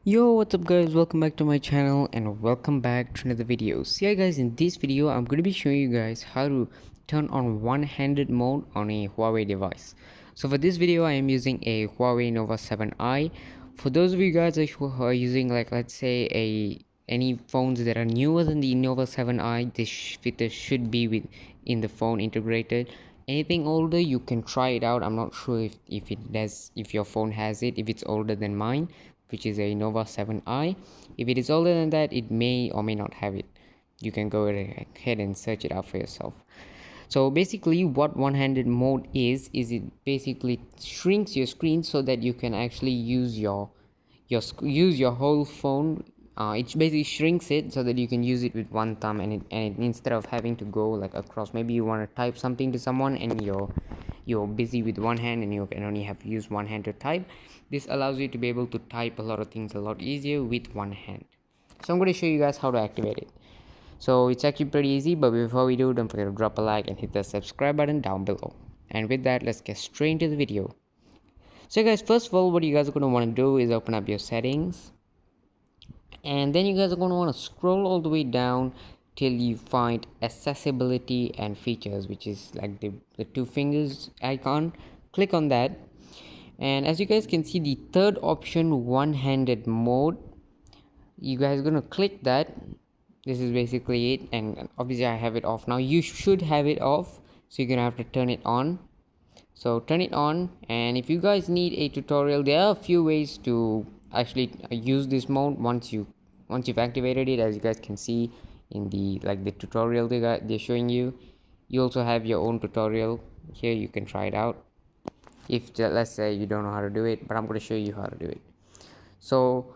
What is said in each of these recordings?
Yo, what's up guys, welcome back to my channel and welcome back to another video. So yeah guys, in this video I'm going to be showing you guys how to turn on one-handed mode on a Huawei device. So for this video I am using a Huawei Nova 7i. For those of you guys who are using, like, let's say any phones that are newer than the Nova 7i, this feature should be in the phone integrated. Anything older you can try it out. I'm not sure if your phone has it, if it's older than mine, which is a Nova 7i. If it is older than that, it may or may not have it. You can go ahead and search it out for yourself. So basically what one-handed mode is it basically shrinks your screen so that you can actually use your whole phone. It basically shrinks it so that you can use it with one thumb, and instead of having to go like across, maybe you want to type something to someone and you're busy with one hand and you can only have to use one hand to type. This allows you to be able to type a lot of things a lot easier with one hand. So I'm going to show you guys how to activate it. So it's actually pretty easy, but before we do, don't forget to drop a like and hit the subscribe button down below. And with that, let's get straight into the video. So guys, first of all, what you guys are going to want to do is open up your settings, and then you guys are going to want to scroll all the way down till you find accessibility and features, which is like the two fingers icon. Click on that, and as you guys can see, the third option, one-handed mode, you guys are going to click that. This is basically it, and obviously I have it off now. You should have it off, so you're gonna have to turn it on. So turn it on, and if you guys need a tutorial, there are a few ways to actually use this mode once you've activated it. As you guys can see in the tutorial they're showing you. You also have your own tutorial here. You can try it out if, let's say, you don't know how to do it, but I'm going to show you how to do it. So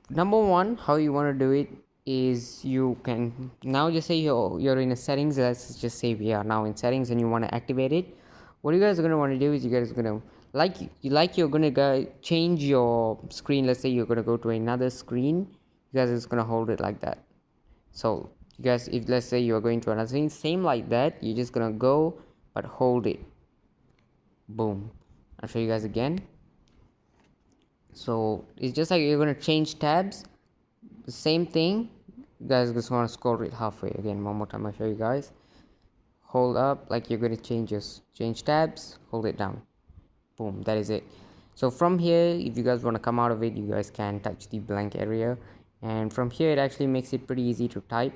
number one, how you want to do it is, you can now just say you're in a settings. Let's just say we are now in settings and you want to activate it. What you guys are going to want to do is, you guys are going to you're going to go change your screen. Let's say you're going to go to another screen. You guys are just going to hold it like that. So you guys, if let's say you're going to another screen, same like that, you're just going to go but hold it. Boom. I'll show you guys again. So it's just like you're going to change tabs, the same thing. You guys just want to scroll it halfway again. One more time, I'll show you guys. Hold up like you're going to change tabs, hold it down. Boom, that is it. So from here, if you guys want to come out of it, you guys can touch the blank area, and from here it actually makes it pretty easy to type.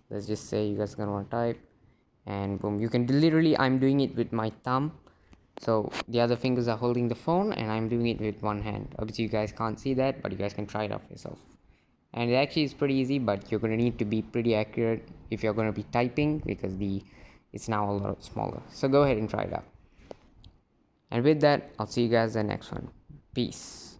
Let's just say you guys are going to want to type, and boom, you can literally, I'm doing it with my thumb, so the other fingers are holding the phone and I'm doing it with one hand. Obviously you guys can't see that, but you guys can try it out for yourself. And it actually is pretty easy, but you're going to need to be pretty accurate if you're going to be typing, because it's now a lot smaller. So go ahead and try it out. And with that, I'll see you guys in the next one. Peace.